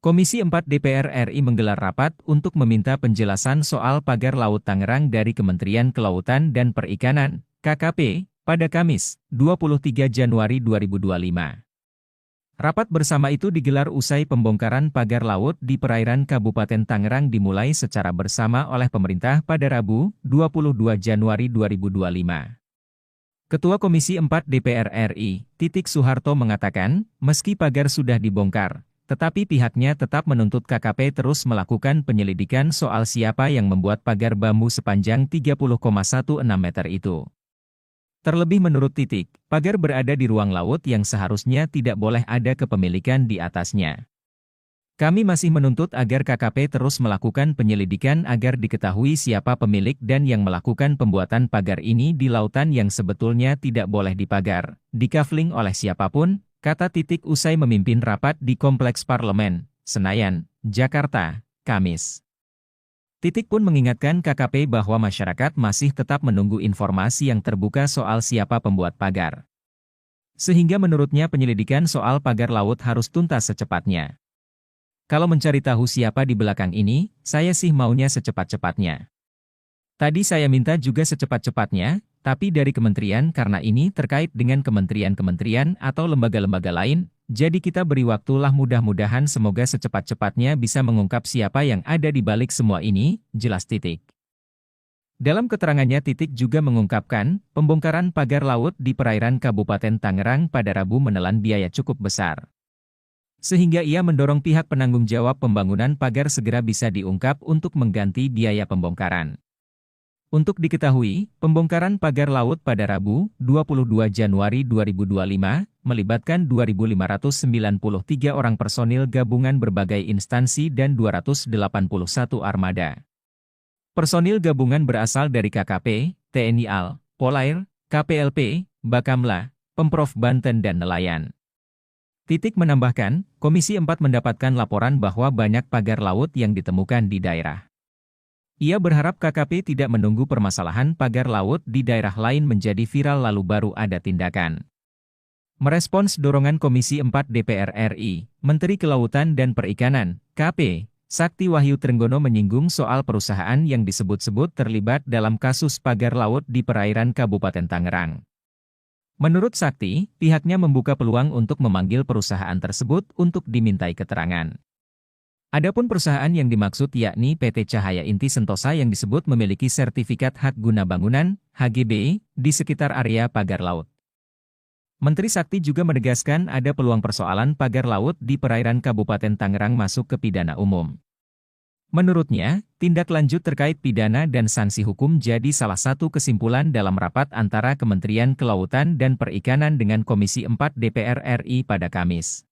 Komisi 4 DPR RI menggelar rapat untuk meminta penjelasan soal pagar Laut Tangerang dari Kementerian Kelautan dan Perikanan, KKP, pada Kamis, 23 Januari 2025. Rapat bersama itu digelar usai pembongkaran pagar laut di perairan Kabupaten Tangerang dimulai secara bersama oleh pemerintah pada Rabu, 22 Januari 2025. Ketua Komisi 4 DPR RI, Titik Soeharto mengatakan, meski pagar sudah dibongkar, tetapi pihaknya tetap menuntut KKP terus melakukan penyelidikan soal siapa yang membuat pagar bambu sepanjang 30,16 meter itu. Terlebih menurut Titik, pagar berada di ruang laut yang seharusnya tidak boleh ada kepemilikan di atasnya. Kami masih menuntut agar KKP terus melakukan penyelidikan agar diketahui siapa pemilik dan yang melakukan pembuatan pagar ini di lautan yang sebetulnya tidak boleh dipagar, dikafling oleh siapapun, kata Titik usai memimpin rapat di Kompleks Parlemen, Senayan, Jakarta, Kamis. Titik pun mengingatkan KKP bahwa masyarakat masih tetap menunggu informasi yang terbuka soal siapa pembuat pagar. Sehingga menurutnya penyelidikan soal pagar laut harus tuntas secepatnya. Kalau mencari tahu siapa di belakang ini, saya sih maunya secepat-cepatnya. Tadi saya minta juga secepat-cepatnya, tapi dari kementerian karena ini terkait dengan kementerian-kementerian atau lembaga-lembaga lain, jadi kita beri waktulah mudah-mudahan semoga secepat-cepatnya bisa mengungkap siapa yang ada di balik semua ini, jelas Titik. Dalam keterangannya Titik juga mengungkapkan, pembongkaran pagar laut di perairan Kabupaten Tangerang pada Rabu menelan biaya cukup besar. Sehingga ia mendorong pihak penanggung jawab pembangunan pagar segera bisa diungkap untuk mengganti biaya pembongkaran. Untuk diketahui, pembongkaran pagar laut pada Rabu, 22 Januari 2025, melibatkan 2.593 orang personil gabungan berbagai instansi dan 281 armada. Personil gabungan berasal dari KKP, TNI AL, Polair, KPLP, Bakamla, Pemprov Banten dan nelayan. Titik menambahkan, Komisi 4 mendapatkan laporan bahwa banyak pagar laut yang ditemukan di daerah. Ia berharap KKP tidak menunggu permasalahan pagar laut di daerah lain menjadi viral lalu baru ada tindakan. Merespons dorongan Komisi 4 DPR RI, Menteri Kelautan dan Perikanan, KP, Sakti Wahyu Trenggono menyinggung soal perusahaan yang disebut-sebut terlibat dalam kasus pagar laut di perairan Kabupaten Tangerang. Menurut Sakti, pihaknya membuka peluang untuk memanggil perusahaan tersebut untuk dimintai keterangan. Adapun perusahaan yang dimaksud yakni PT Cahaya Inti Sentosa yang disebut memiliki sertifikat hak guna bangunan, HGB, di sekitar area pagar laut. Menteri Sakti juga menegaskan ada peluang persoalan pagar laut di perairan Kabupaten Tangerang masuk ke pidana umum. Menurutnya, tindak lanjut terkait pidana dan sanksi hukum jadi salah satu kesimpulan dalam rapat antara Kementerian Kelautan dan Perikanan dengan Komisi 4 DPR RI pada Kamis.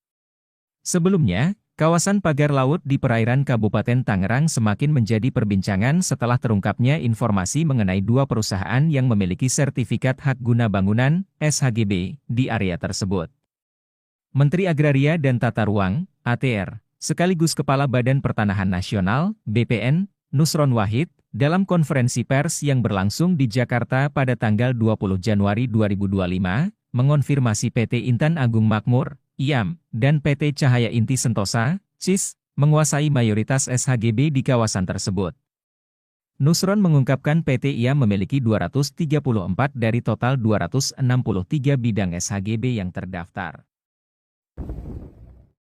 Sebelumnya, kawasan pagar laut di perairan Kabupaten Tangerang semakin menjadi perbincangan setelah terungkapnya informasi mengenai dua perusahaan yang memiliki sertifikat hak guna bangunan, SHGB, di area tersebut. Menteri Agraria dan Tata Ruang, ATR, sekaligus Kepala Badan Pertanahan Nasional, BPN, Nusron Wahid, dalam konferensi pers yang berlangsung di Jakarta pada tanggal 20 Januari 2025, mengonfirmasi PT Intan Agung Makmur, IAM, dan PT Cahaya Inti Sentosa, CIS, menguasai mayoritas SHGB di kawasan tersebut. Nusron mengungkapkan PT IAM memiliki 234 dari total 263 bidang SHGB yang terdaftar.